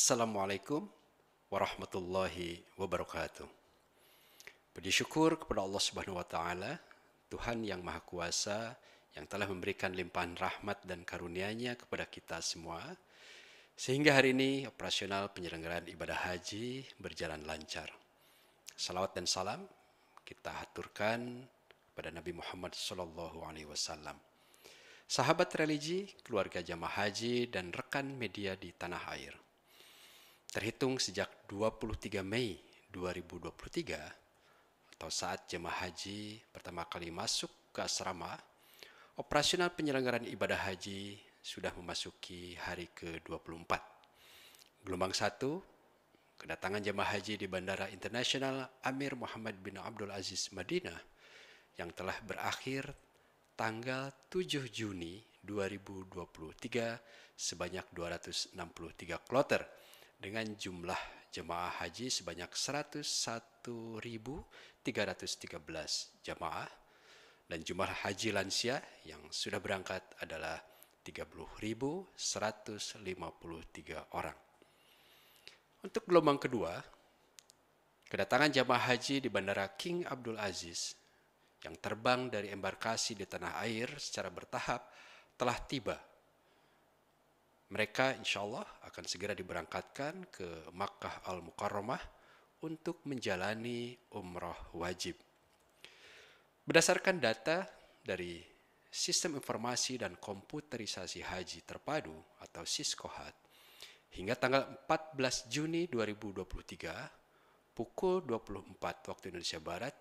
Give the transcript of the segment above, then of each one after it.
Assalamualaikum warahmatullahi wabarakatuh. Puji syukur kepada Allah Subhanahu wa taala, Tuhan yang Maha Kuasa yang telah memberikan limpahan rahmat dan karunia-Nya kepada kita semua sehingga hari ini operasional penyelenggaraan ibadah haji berjalan lancar. Salawat dan salam kita haturkan kepada Nabi Muhammad SAW, sahabat religi, keluarga jamaah haji dan rekan media di tanah air. Terhitung sejak 23 Mei 2023 atau saat jemaah haji pertama kali masuk ke asrama, operasional penyelenggaraan ibadah haji sudah memasuki hari ke-24. Gelombang 1, kedatangan jemaah haji di Bandara Internasional Amir Muhammad bin Abdul Aziz Madinah yang telah berakhir tanggal 7 Juni 2023 sebanyak 263 kloter dengan jumlah jemaah haji sebanyak 101.313 jemaah dan jumlah haji lansia yang sudah berangkat adalah 30.153 orang. Untuk gelombang kedua, kedatangan jemaah haji di Bandara King Abdul Aziz yang terbang dari embarkasi di tanah air secara bertahap telah tiba. Mereka insya Allah akan segera diberangkatkan ke Makkah Al-Mukarramah untuk menjalani umrah wajib. Berdasarkan data dari Sistem Informasi dan Komputerisasi Haji Terpadu atau SISKOHAT, hingga tanggal 14 Juni 2023 pukul 24 waktu Indonesia Barat,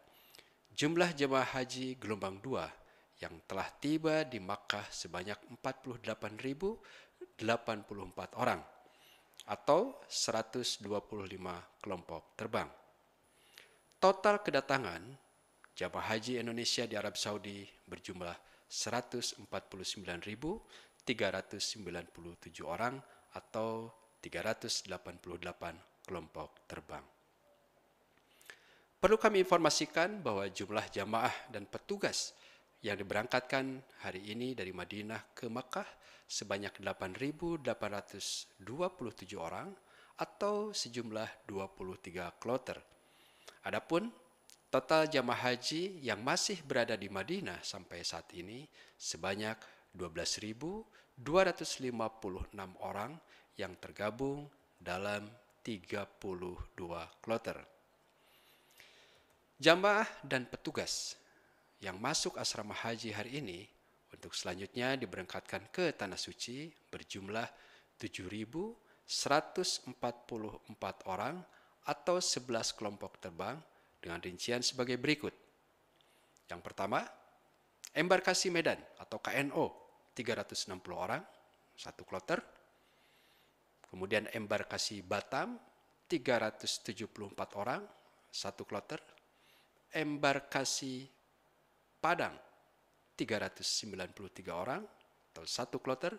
jumlah jemaah haji gelombang 2 yang telah tiba di Makkah sebanyak 48.084 orang atau 125 kelompok terbang. Total kedatangan jemaah haji Indonesia di Arab Saudi berjumlah 149.397 orang atau 388 kelompok terbang. Perlu kami informasikan bahwa jumlah jamaah dan petugas yang diberangkatkan hari ini dari Madinah ke Makkah sebanyak 8.827 orang atau sejumlah 23 kloter. Adapun total jamaah haji yang masih berada di Madinah sampai saat ini sebanyak 12.256 orang yang tergabung dalam 32 kloter. Jamaah dan petugas yang masuk asrama haji hari ini untuk selanjutnya diberangkatkan ke Tanah Suci berjumlah 7.144 orang atau 11 kelompok terbang dengan rincian sebagai berikut. Yang pertama, embarkasi Medan atau KNO 360 orang, 1 kloter. Kemudian embarkasi Batam 374 orang, 1 kloter. Embarkasi Padang 393 orang atau 1 kloter.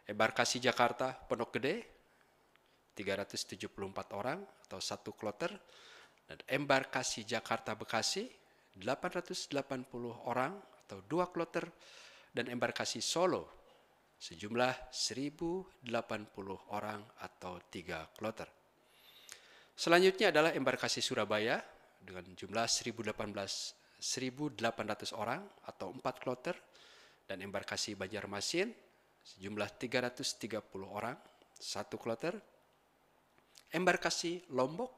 Embarkasi Jakarta Pondok Gede 374 orang atau 1 kloter. Dan embarkasi Jakarta Bekasi 880 orang atau 2 kloter. Dan embarkasi Solo sejumlah 1.080 orang atau 3 kloter. Selanjutnya adalah embarkasi Surabaya dengan jumlah 1.800 orang atau 4 kloter, dan embarkasi Banjarmasin sejumlah 330 orang, 1 kloter. Embarkasi Lombok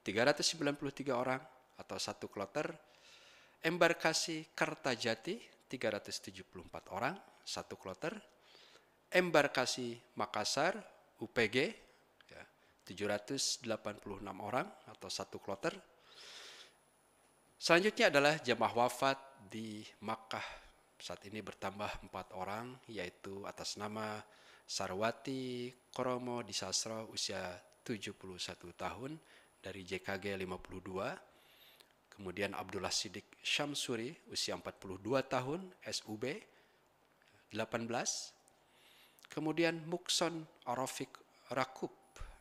393 orang atau 1 kloter. Embarkasi Kertajati 374 orang, 1 kloter. Embarkasi Makassar UPG 786 orang atau 1 kloter. Selanjutnya adalah jemaah wafat di Makkah. Saat ini bertambah 4 orang, yaitu atas nama Sarwati Koromo Disasro usia 71 tahun dari JKG 52. Kemudian Abdullah Siddiq Syamsuri usia 42 tahun SUB 18. Kemudian Mukson Arofik Rakub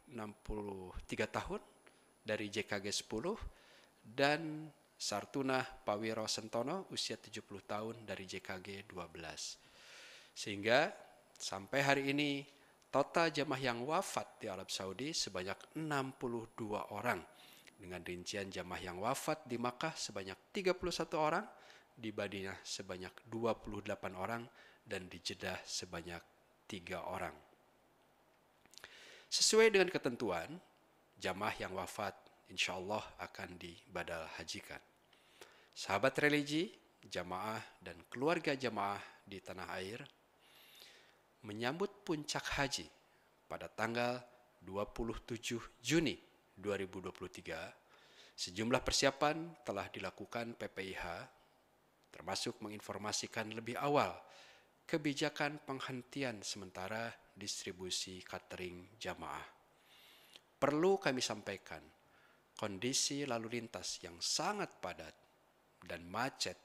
63 tahun dari JKG 10 dan Sartuna Pawiro Sentono usia 70 tahun dari JKG 12. Sehingga sampai hari ini Total jamaah yang wafat di Arab Saudi sebanyak 62 orang, dengan rincian jamaah yang wafat di Makkah sebanyak 31 orang, di Madinah sebanyak 28 orang, dan di Jeddah sebanyak 3 orang. Sesuai dengan ketentuan, jamaah yang wafat insya Allah akan dibadal hajikan. Sahabat religi, jamaah dan keluarga jamaah di tanah air menyambut puncak haji pada tanggal 27 Juni 2023, sejumlah persiapan telah dilakukan PPIH, termasuk menginformasikan lebih awal kebijakan penghentian sementara distribusi catering jamaah. Perlu kami sampaikan, kondisi lalu lintas yang sangat padat dan macet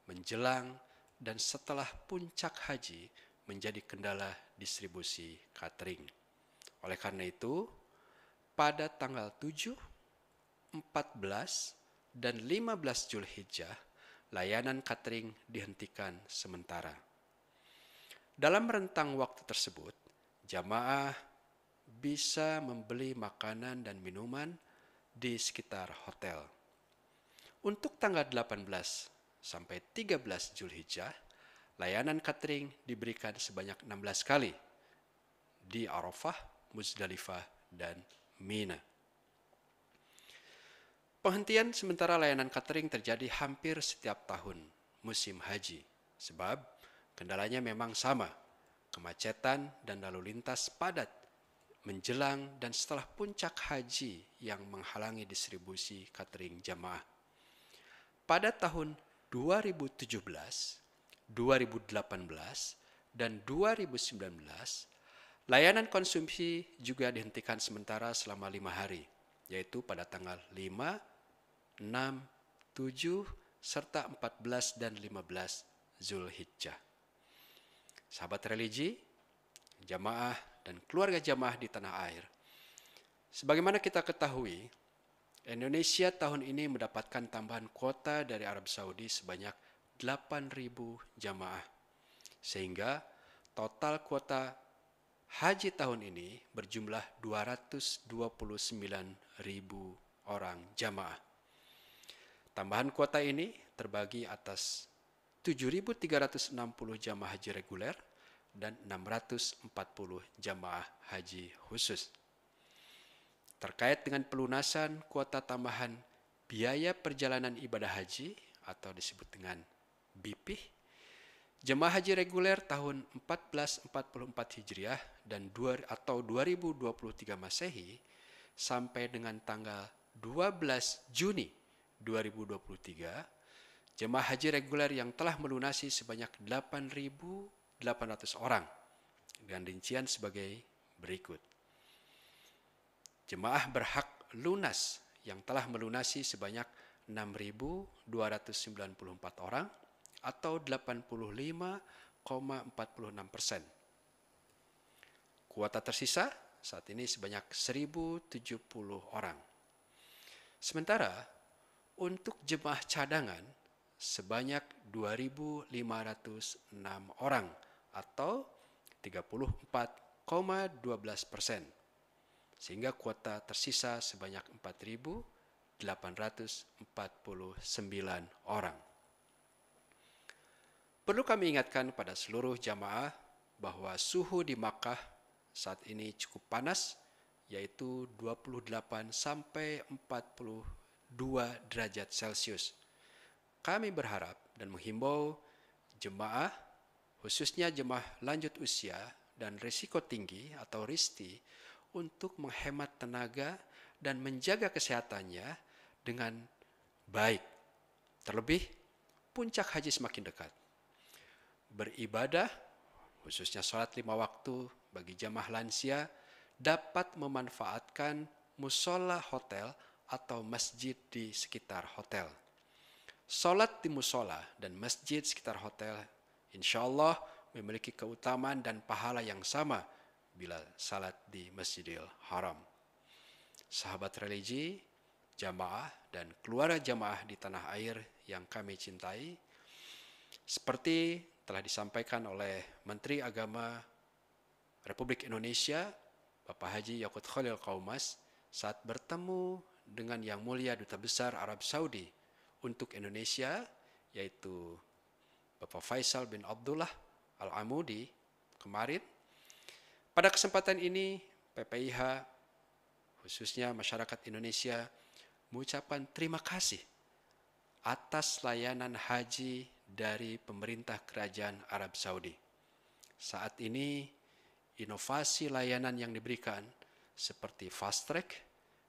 menjelang dan setelah puncak haji menjadi kendala distribusi catering. Oleh karena itu, pada tanggal 7, 14, dan 15 Zulhijjah, layanan catering dihentikan sementara. Dalam rentang waktu tersebut, jamaah bisa membeli makanan dan minuman di sekitar hotel. Untuk tanggal 18 sampai 13 Zulhijjah, layanan catering diberikan sebanyak 16 kali di Arafah, Muzdalifah, dan Mina. Penghentian sementara layanan catering terjadi hampir setiap tahun musim haji, sebab kendalanya memang sama, kemacetan dan lalu lintas padat menjelang dan setelah puncak haji yang menghalangi distribusi catering jamaah. Pada tahun 2017, 2018, dan 2019, layanan konsumsi juga dihentikan sementara selama 5 hari, yaitu pada tanggal 5, 6, 7, serta 14 dan 15 Zulhijjah. Sahabat religi, jamaah, dan keluarga jamaah di tanah air, sebagaimana kita ketahui, Indonesia tahun ini mendapatkan tambahan kuota dari Arab Saudi sebanyak 8.000 jamaah, sehingga total kuota haji tahun ini berjumlah 229.000 orang jamaah. Tambahan kuota ini terbagi atas 7.360 jamaah haji reguler dan 640 jamaah haji khusus. Terkait dengan pelunasan kuota tambahan biaya perjalanan ibadah haji atau disebut dengan BIPIH, jemaah haji reguler tahun 1444 Hijriah dan 2023 Masehi sampai dengan tanggal 12 Juni 2023, jemaah haji reguler yang telah melunasi sebanyak 8.800 orang dengan rincian sebagai berikut. Jemaah berhak lunas yang telah melunasi sebanyak 6.294 orang atau 85,46%. Kuota tersisa saat ini sebanyak 1.070 orang. Sementara untuk jemaah cadangan sebanyak 2.506 orang atau 34,12%. Sehingga kuota tersisa sebanyak 4.849 orang. Perlu kami ingatkan pada seluruh jamaah bahwa suhu di Makkah saat ini cukup panas, yaitu 28 sampai 42 derajat Celcius. Kami berharap dan menghimbau jemaah, khususnya jemaah lanjut usia dan risiko tinggi atau RISTI, untuk menghemat tenaga dan menjaga kesehatannya dengan baik. Terlebih, puncak haji semakin dekat. Beribadah, khususnya sholat 5 waktu bagi jamaah lansia, dapat memanfaatkan musola hotel atau masjid di sekitar hotel. Sholat di musola dan masjid sekitar hotel insya Allah memiliki keutamaan dan pahala yang sama bila salat di Masjidil Haram. Sahabat religi, jamaah, dan keluarga jamaah di tanah air yang kami cintai, seperti telah disampaikan oleh Menteri Agama Republik Indonesia, Bapak Haji Yakut Khalil Qaumas, saat bertemu dengan Yang Mulia Duta Besar Arab Saudi untuk Indonesia, yaitu Bapak Faisal bin Abdullah Al-Amudi kemarin. Pada kesempatan ini, PPIH, khususnya masyarakat Indonesia, mengucapkan terima kasih atas layanan haji dari pemerintah Kerajaan Arab Saudi. Saat ini, inovasi layanan yang diberikan seperti fast track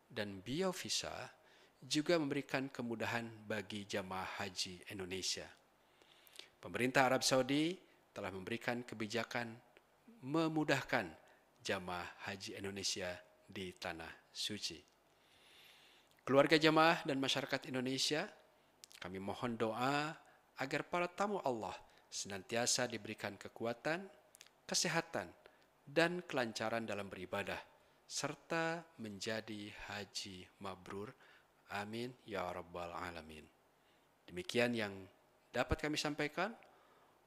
dan biovisa juga memberikan kemudahan bagi jamaah haji Indonesia. Pemerintah Arab Saudi telah memberikan kebijakan memudahkan jamaah haji Indonesia di Tanah Suci. Keluarga jamaah dan masyarakat Indonesia, kami mohon doa agar para tamu Allah senantiasa diberikan kekuatan, kesehatan, dan kelancaran dalam beribadah, serta menjadi haji mabrur. Amin ya rabbal alamin. Demikian yang dapat kami sampaikan.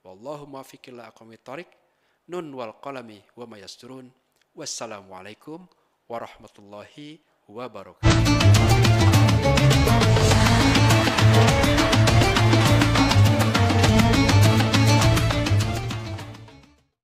Wallahu muwaffiq ila aqwamit thoriq. Nun wal qalami wa ma yasturun. Wassalamualaikum warahmatullahi wabarakatuh.